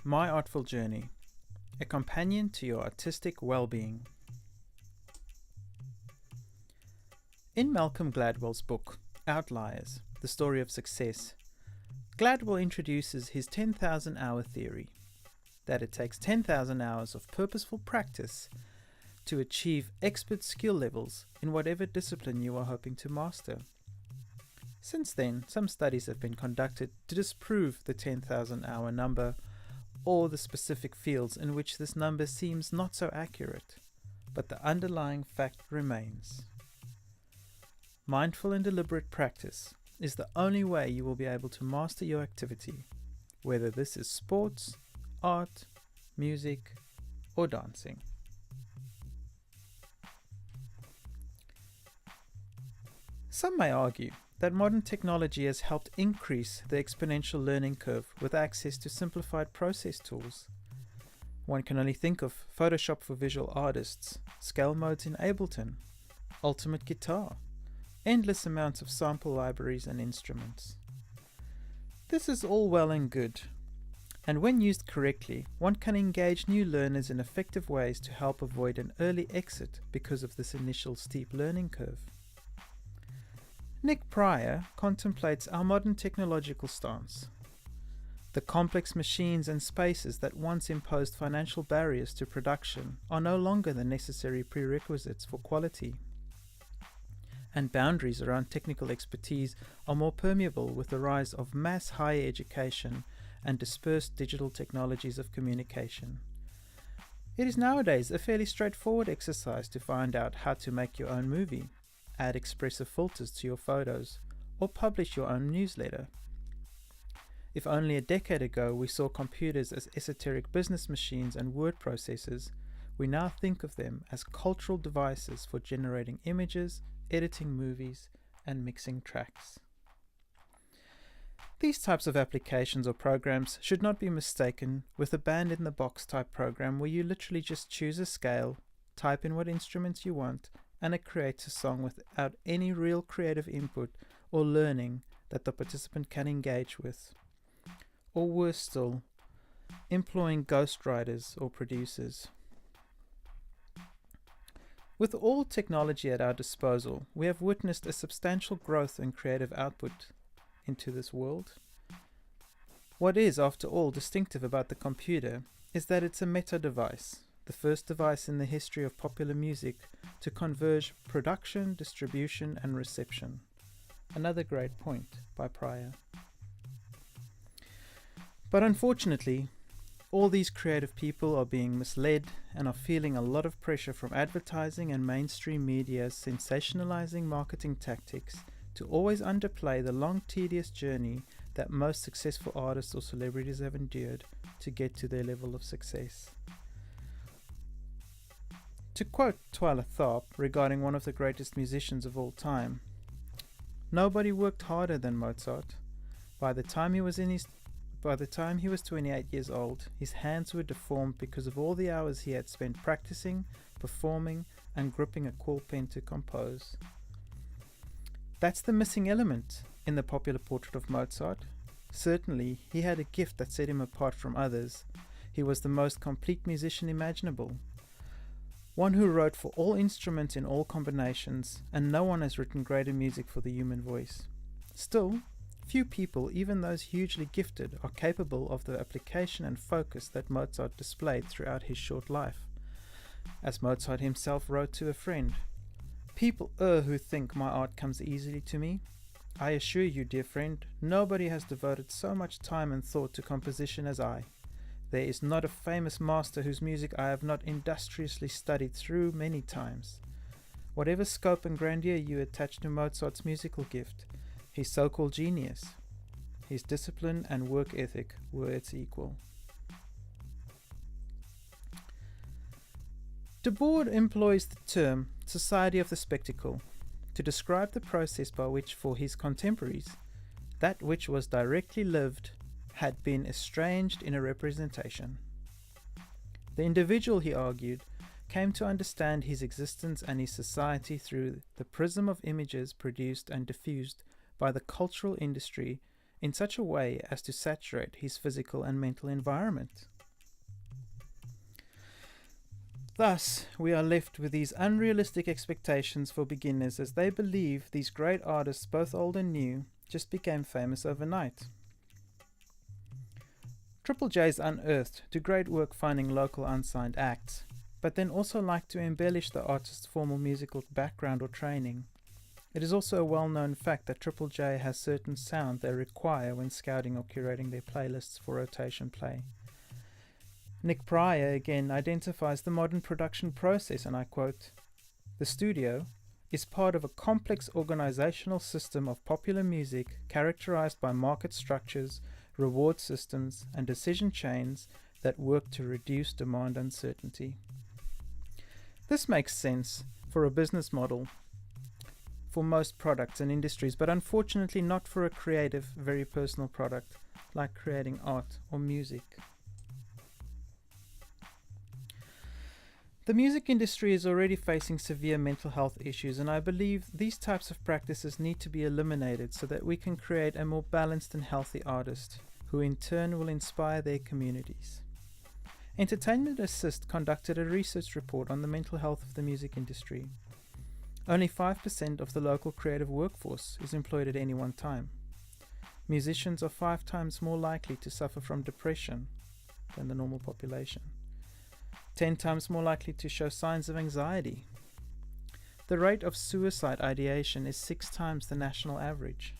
My Artful Journey, a companion to your artistic well-being. In Malcolm Gladwell's book, Outliers, The Story of Success, Gladwell introduces his 10,000 hour theory, that it takes 10,000 hours of purposeful practice to achieve expert skill levels in whatever discipline you are hoping to master. Since then, some studies have been conducted to disprove the 10,000 hour number or the specific fields in which this number seems not so accurate, but the underlying fact remains. Mindful and deliberate practice is the only way you will be able to master your activity, whether this is sports, art, music, or dancing. Some may argue that modern technology has helped increase the exponential learning curve with access to simplified process tools. One can only think of Photoshop for visual artists, scale modes in Ableton, Ultimate Guitar, endless amounts of sample libraries and instruments. This is all well and good, and when used correctly, one can engage new learners in effective ways to help avoid an early exit because of this initial steep learning curve. Nick Pryor contemplates our modern technological stance. The complex machines and spaces that once imposed financial barriers to production are no longer the necessary prerequisites for quality. And boundaries around technical expertise are more permeable with the rise of mass higher education and dispersed digital technologies of communication. It is nowadays a fairly straightforward exercise to find out how to make your own movie, add expressive filters to your photos, or publish your own newsletter. If only a decade ago we saw computers as esoteric business machines and word processors, we now think of them as cultural devices for generating images, editing movies, and mixing tracks. These types of applications or programs should not be mistaken with a band-in-the-box type program where you literally just choose a scale, type in what instruments you want, and it creates a song without any real creative input or learning that the participant can engage with. Or worse still, employing ghostwriters or producers. With all technology at our disposal, we have witnessed a substantial growth in creative output into this world. What is, after all, distinctive about the computer is that it's a meta device, the first device in the history of popular music to converge production, distribution, and reception. Another great point by Pryor. But unfortunately, all these creative people are being misled and are feeling a lot of pressure from advertising and mainstream media's sensationalizing marketing tactics to always underplay the long, tedious journey that most successful artists or celebrities have endured to get to their level of success. To quote Twyla Tharp regarding one of the greatest musicians of all time, "Nobody worked harder than Mozart. By the time he was 28 years old, his hands were deformed because of all the hours he had spent practicing, performing, and gripping a quill pen to compose." That's the missing element in the popular portrait of Mozart. Certainly, he had a gift that set him apart from others. He was the most complete musician imaginable. One who wrote for all instruments in all combinations, and no one has written greater music for the human voice. Still, few people, even those hugely gifted, are capable of the application and focus that Mozart displayed throughout his short life. As Mozart himself wrote to a friend, "People err who think my art comes easily to me. I assure you, dear friend, nobody has devoted so much time and thought to composition as I. There is not a famous master whose music I have not industriously studied through many times." Whatever scope and grandeur you attach to Mozart's musical gift, his so-called genius, his discipline and work ethic were its equal. Debord employs the term "society of the spectacle" to describe the process by which, for his contemporaries, that which was directly lived had been estranged in a representation. The individual, he argued, came to understand his existence and his society through the prism of images produced and diffused by the cultural industry in such a way as to saturate his physical and mental environment. Thus, we are left with these unrealistic expectations for beginners, as they believe these great artists, both old and new, just became famous overnight. Triple J's Unearthed do great work finding local unsigned acts, but then also like to embellish the artist's formal musical background or training. It is also a well-known fact that Triple J has certain sound they require when scouting or curating their playlists for rotation play. Nick Pryor again identifies the modern production process, and I quote, "The studio is part of a complex organizational system of popular music characterized by market structures, reward systems, and decision chains that work to reduce demand uncertainty." This makes sense for a business model for most products and industries, but unfortunately not for a creative, very personal product like creating art or music. The music industry is already facing severe mental health issues, and I believe these types of practices need to be eliminated so that we can create a more balanced and healthy artist, who in turn will inspire their communities. Entertainment Assist conducted a research report on the mental health of the music industry. Only 5% of the local creative workforce is employed at any one time. Musicians are 5 times more likely to suffer from depression than the normal population. 10 times more likely to show signs of anxiety. The rate of suicide ideation is 6 times the national average.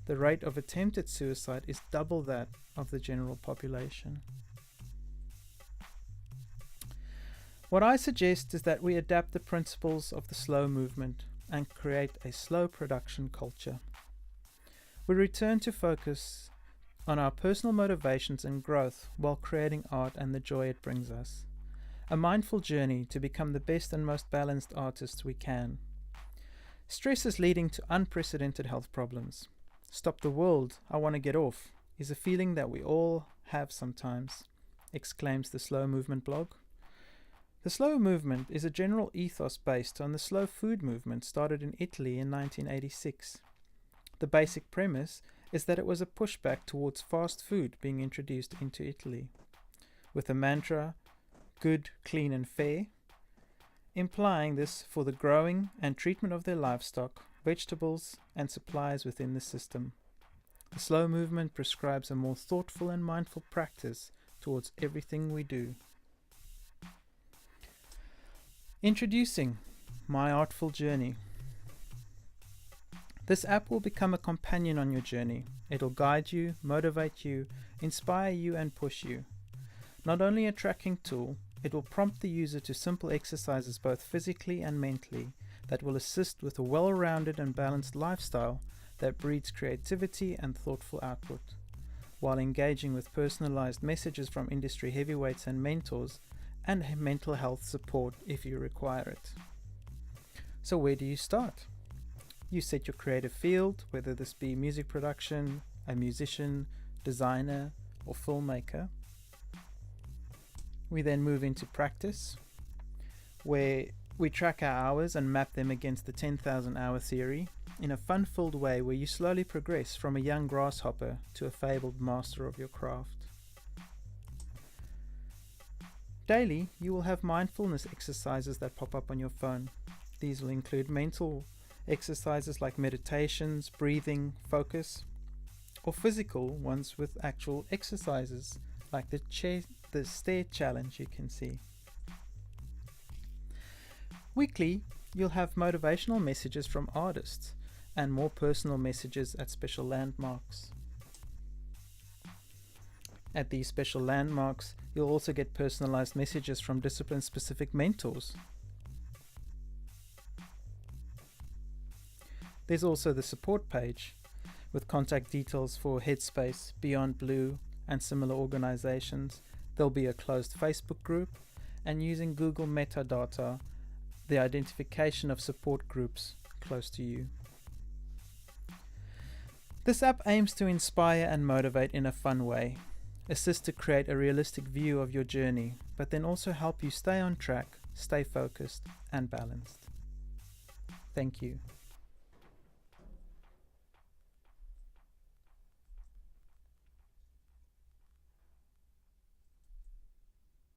The rate of attempted suicide is double that of the general population. What I suggest is that we adapt the principles of the slow movement and create a slow production culture. We return to focus on our personal motivations and growth while creating art and the joy it brings us. A mindful journey to become the best and most balanced artists we can. Stress is leading to unprecedented health problems. Stop the world, I want to get off, is a feeling that we all have sometimes, exclaims the Slow Movement blog. The slow movement is a general ethos based on the slow food movement started in Italy in 1986. The basic premise is that it was a pushback towards fast food being introduced into Italy, with the mantra, good, clean and fair, implying this for the growing and treatment of their livestock, vegetables and supplies within the system. The slow movement prescribes a more thoughtful and mindful practice towards everything we do. Introducing My Artful Journey. This app will become a companion on your journey. It'll guide you, motivate you, inspire you and push you. Not only a tracking tool, it will prompt the user to simple exercises both physically and mentally that will assist with a well-rounded and balanced lifestyle that breeds creativity and thoughtful output, while engaging with personalized messages from industry heavyweights and mentors and mental health support if you require it. So where do you start? You set your creative field, whether this be music production, a musician, designer, or filmmaker. We then move into practice, where we track our hours and map them against the 10,000 hour theory in a fun-filled way where you slowly progress from a young grasshopper to a fabled master of your craft. Daily, you will have mindfulness exercises that pop up on your phone. These will include mental exercises like meditations, breathing, focus, or physical ones with actual exercises like the stair challenge you can see. Weekly, you'll have motivational messages from artists and more personal messages at special landmarks. At these special landmarks, you'll also get personalized messages from discipline-specific mentors. There's also the support page with contact details for Headspace, Beyond Blue, and similar organizations. There'll be a closed Facebook group, and using Google metadata, the identification of support groups close to you. This app aims to inspire and motivate in a fun way, assist to create a realistic view of your journey, but then also help you stay on track, stay focused and balanced. Thank you.